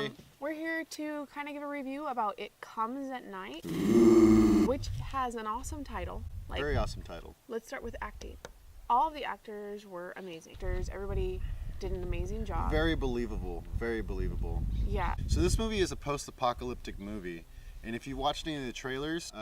today? We're here to kind of give a review about It Comes at Night, which has an awesome title. Very awesome title. Let's start with acting. All of the actors were amazing. Everybody did an amazing job. Very believable. Very believable. Yeah. So this movie is a post-apocalyptic movie, and if you watched any of the trailers,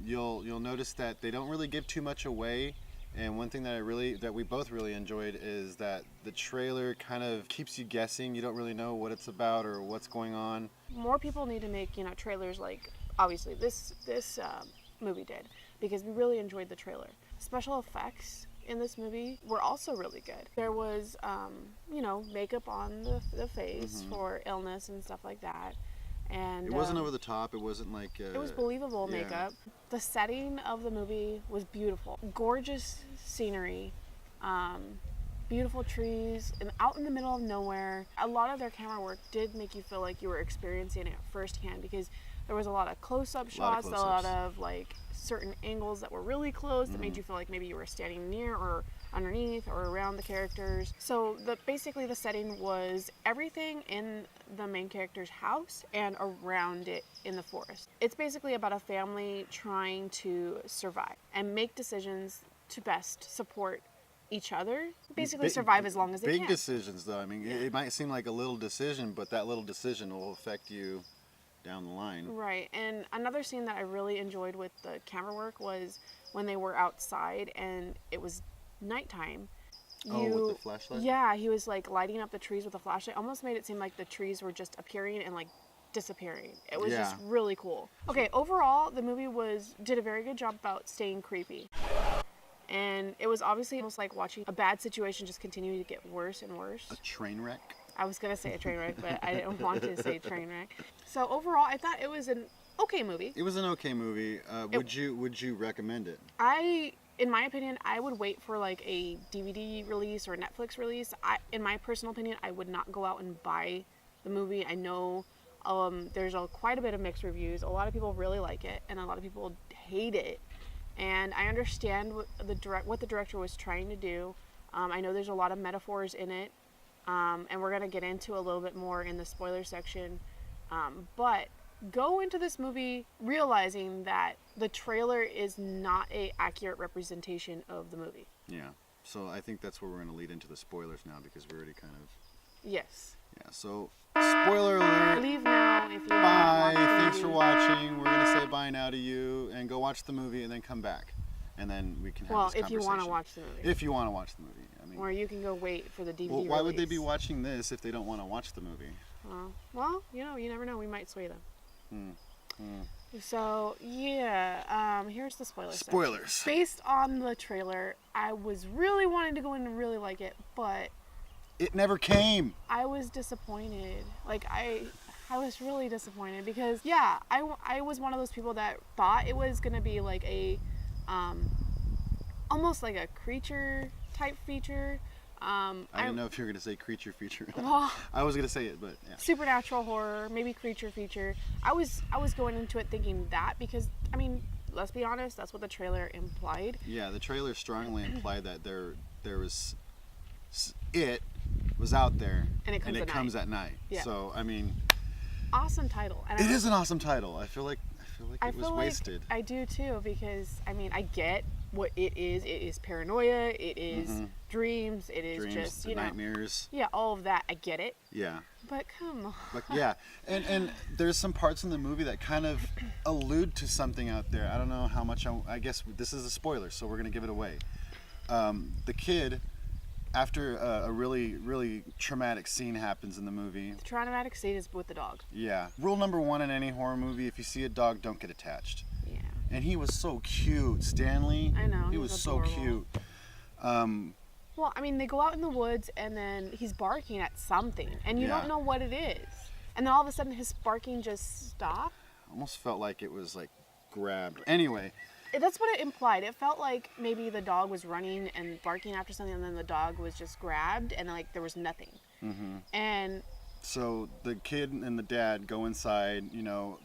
you'll notice that they don't really give too much away. And one thing that we both really enjoyed is that the trailer kind of keeps you guessing. You don't really know what it's about or what's going on. More people need to make, trailers like obviously this movie did, because we really enjoyed the trailer. Special effects in this movie were also really good. There was, makeup on the face for illness and stuff like that. And it wasn't over the top. It wasn't like... it was believable makeup. The setting of the movie was beautiful. Gorgeous scenery, beautiful trees, and out in the middle of nowhere. A lot of their camera work did make you feel like you were experiencing it firsthand, because there was a lot of close-up shots, a lot of certain angles that were really close that made you feel like maybe you were standing near or underneath or around the characters. So basically the setting was everything in the main character's house and around it in the forest. It's basically about a family trying to survive and make decisions to best support each other, basically survive as long as they can. Big decisions though. I mean, it might seem like a little decision, but that little decision will affect you down the line. Right. And another scene that I really enjoyed with the camera work was when they were outside and it was nighttime. With the flashlight? Yeah, he was lighting up the trees with a flashlight. Almost made it seem like the trees were just appearing and disappearing. It was just really cool. Okay, overall the movie did a very good job about staying creepy. And it was obviously almost like watching a bad situation just continue to get worse and worse. A train wreck? I was going to say a train wreck, but I didn't want to say train wreck. So overall, I thought it was an okay movie. It was an okay movie. Would you recommend it? In my opinion, I would wait for a DVD release or a Netflix release. In my personal opinion, I would not go out and buy the movie. I know there's quite a bit of mixed reviews. A lot of people really like it, and a lot of people hate it. And I understand what the director was trying to do. I know there's a lot of metaphors in it. And we're going to get into a little bit more in the spoiler section. But go into this movie realizing that the trailer is not an accurate representation of the movie. Yeah. So I think that's where we're going to lead into the spoilers now, because we're already kind of... Yes. Yeah, so spoiler alert. Leave now if you Bye. Thanks for watching. We're going to say bye now to you and go watch the movie and then come back. And then we can have this conversation. If you want to watch the movie. If you want to watch the movie. Or you can go wait for the DVD release. Why would they be watching this if they don't want to watch the movie? Well, you never know. We might sway them. So, yeah, here's the spoilers. Spoilers. Section. Based on the trailer, I was really wanting to go in and really like it, but... It never came. I was disappointed. I was really disappointed because, yeah, I was one of those people that thought it was going to be almost like a creature type feature. I didn't know if you were going to say creature feature. Well, I was going to say it, but yeah. Supernatural horror, maybe creature feature. I was going into it thinking that because, let's be honest, that's what the trailer implied. Yeah, the trailer strongly implied that there was... It was out there. And it comes at night. Yeah. So, awesome title. And it is an awesome title. I feel like it was wasted. I do too, because, I get what it is. It is paranoia. It is dreams. It is just, nightmares. Yeah, all of that. I get it. Yeah. But come on. But yeah, and there's some parts in the movie that kind of allude to something out there. I don't know how much. I guess this is a spoiler, so we're gonna give it away. The kid, after a really, really traumatic scene happens in the movie. The traumatic scene is with the dog. Yeah. Rule number 1 in any horror movie: if you see a dog, don't get attached. Yeah. And he was so cute, Stanley. I know. He was so cute. Well, they go out in the woods and then he's barking at something and you don't know what it is. And then all of a sudden his barking just stopped. Almost felt like it was grabbed. Anyway. That's what it implied. It felt like maybe the dog was running and barking after something and then the dog was just grabbed and there was nothing. Mm-hmm. And so the kid and the dad go inside,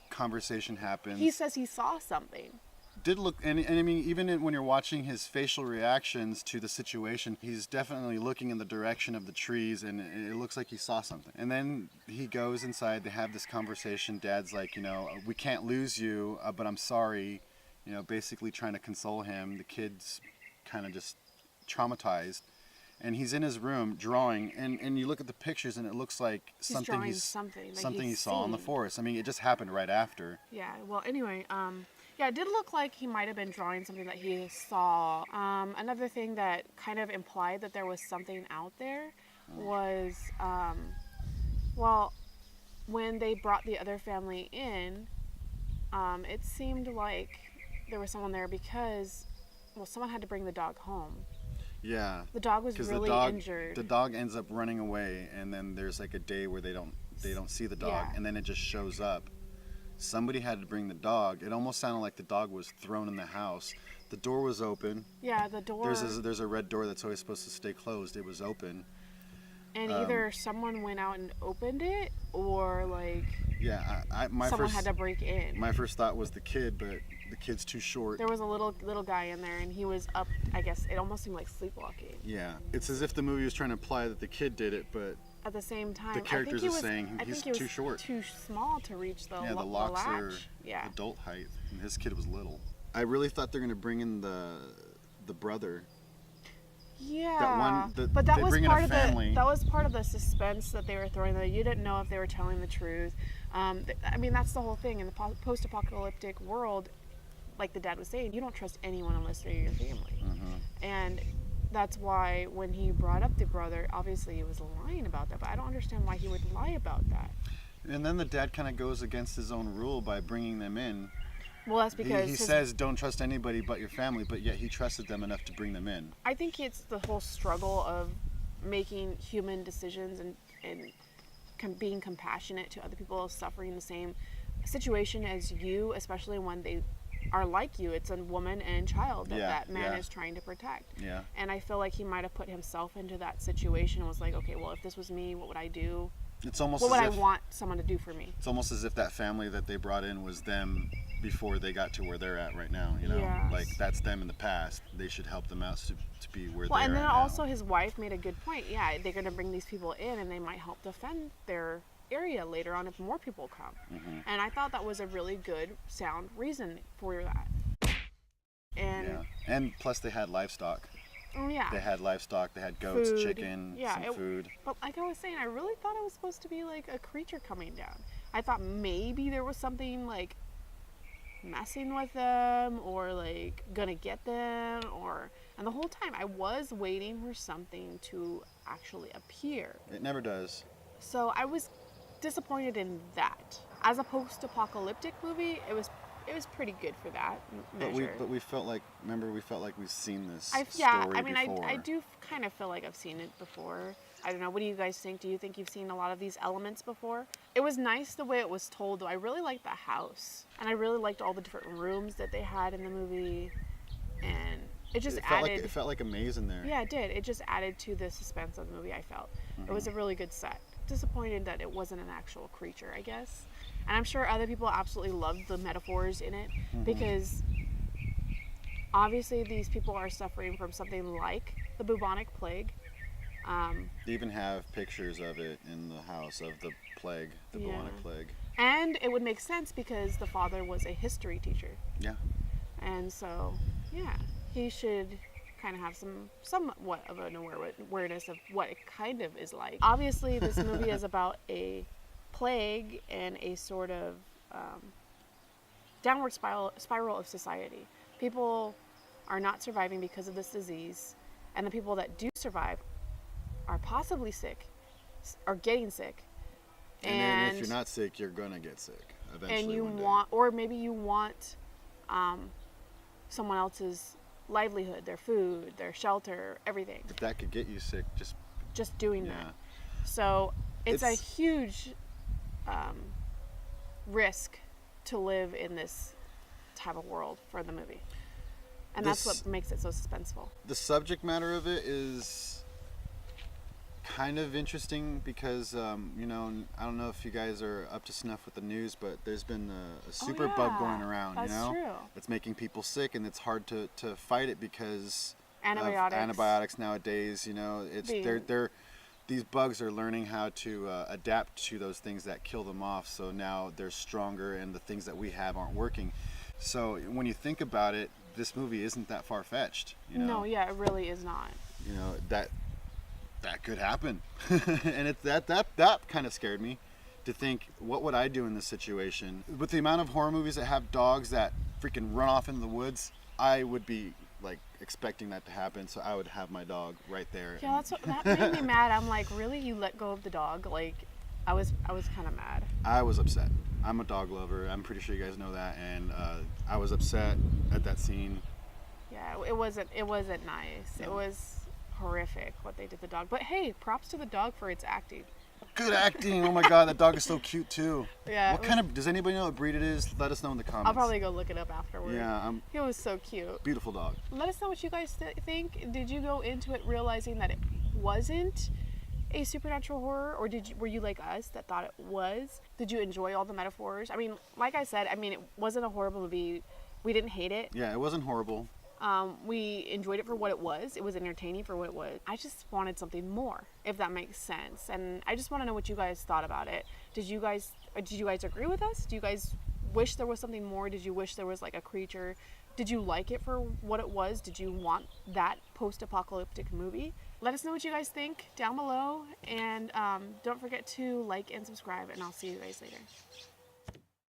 conversation happens. He says he saw something. did look, and I mean, even when you're watching his facial reactions to the situation, he's definitely looking in the direction of the trees, and it looks like he saw something. And then he goes inside, they have this conversation. Dad's like, we can't lose you, but I'm sorry, basically trying to console him. The kid's kind of just traumatized. And he's in his room drawing, and you look at the pictures, and it looks like something he saw in the forest. I mean, it just happened right after. Yeah. Well, anyway, yeah, it did look like he might have been drawing something that he saw. Another thing that kind of implied that there was something out there was, well, when they brought the other family in, it seemed like there was someone there because, well, someone had to bring the dog home. Yeah. The dog was really injured. The dog ends up running away, and then there's like a day where they don't see the dog, and then it just shows up. Somebody had to bring the dog. It almost sounded like the dog was thrown in the house. The door was open. Yeah, the door. There's a red door that's always supposed to stay closed. It was open. And either someone went out and opened it, or like someone had to break in. My first thought was the kid, but the kid's too short. There was a little guy in there, and he was up. I guess it almost seemed like sleepwalking. Yeah, it's as if the movie was trying to imply that the kid did it, but at the same time, the characters are saying he's too short, too small to reach the the locks latch. are adult height, and his kid was little. I really thought they're gonna bring in the brother. Yeah, but that was part of the suspense that they were throwing there. You didn't know if they were telling the truth. I mean, that's the whole thing in the post-apocalyptic world. Like the dad was saying, you don't trust anyone unless they're your family. And that's why when he brought up the brother, obviously he was lying about that, but I don't understand why he would lie about that. And then the dad kind of goes against his own rule by bringing them in. Well, that's because he says don't trust anybody but your family, but yet he trusted them enough to bring them in. I think it's the whole struggle of making human decisions and being compassionate to other people suffering the same situation as you, especially when they are like you. It's a woman and child that man is trying to protect. Yeah. And I feel like he might have put himself into that situation and was like, okay, well, if this was me, what would I do? It's almost what would I want someone to do for me? It's almost as if that family that they brought in was them before they got to where they're at right now. Yes. Like that's them in the past. They should help them out to be where they're at. Well, and then now. Also his wife made a good point. Yeah, they're going to bring these people in, and they might help defend their area later on if more people come. And I thought that was a really good, sound reason for that. And plus they had livestock. Oh, yeah. They had livestock. They had goats, food. chicken, some food. But like I was saying, I really thought it was supposed to be like a creature coming down. I thought maybe there was something like messing with them or like gonna get them, and the whole time I was waiting for something to actually appear. It never does. So I was disappointed in that. As a post-apocalyptic movie, it was pretty good for that measure. But we felt like we've seen this story before. I do kind of feel like I've seen it before. I don't know. What do you guys think? Do you think you've seen a lot of these elements before? It was nice the way it was told, though. I really liked the house, and I really liked all the different rooms that they had in the movie, and it felt like a maze in there. Yeah, it did. It just added to the suspense of the movie. I felt it was a really good set. Disappointed that it wasn't an actual creature, I guess. And I'm sure other people absolutely loved the metaphors in it because obviously these people are suffering from something like the bubonic plague. They even have pictures of it in the house of the plague, the bubonic plague. And it would make sense because the father was a history teacher. Yeah. And so, he should kind of have somewhat of an awareness of what it kind of is like. Obviously, this movie is about a plague and a sort of downward spiral of society. People are not surviving because of this disease, and the people that do survive are possibly sick, are getting sick. And if you're not sick, you're gonna get sick eventually. And you maybe you want someone else's livelihood, their food, their shelter, everything. If that could get you sick, just doing that. So it's a huge risk to live in this type of world for the movie. And that's what makes it so suspenseful. The subject matter of it is kind of interesting because, you know, I don't know if you guys are up to snuff with the news, but there's been a super bug going around, That's you know? true. It's making people sick, and it's hard to fight it because Antibiotics. of antibiotics nowadays, you know. These bugs are learning how to adapt to those things that kill them off, so now they're stronger and the things that we have aren't working. So when you think about it, this movie isn't that far-fetched, you know? No, yeah, it really is not. You know, that could happen. And that kind of scared me to think, what would I do in this situation? With the amount of horror movies that have dogs that freaking run off into the woods, I would be like expecting that to happen, so I would have my dog right there. Yeah, that made me mad. I'm like, really? You let go of the dog? Like, I was kind of mad. I was upset. I'm a dog lover. I'm pretty sure you guys know that, and I was upset at that scene. Yeah, it wasn't nice. No. It was horrific what they did to the dog. But hey, props to the dog for its acting. Good acting. Oh my god, that dog is so cute too. Yeah. Does anybody know what breed it is? Let us know in the comments. I'll probably go look it up afterwards. Yeah, He was so cute. beautiful dog. Let us know what you guys think. Did you go into it realizing that it wasn't a supernatural horror, or were you like us that thought it was? Did you enjoy all the metaphors? I mean, like I said, it wasn't a horrible movie. We didn't hate it. Yeah, it wasn't horrible. We enjoyed it for what it was. It was entertaining for what it was. I just wanted something more, if that makes sense. And I just want to know what you guys thought about it. Did you guys agree with us? Do you guys wish there was something more? Did you wish there was like a creature? Did you like it for what it was? Did you want that post-apocalyptic movie? Let us know what you guys think down below. And don't forget to like and subscribe, and I'll see you guys later.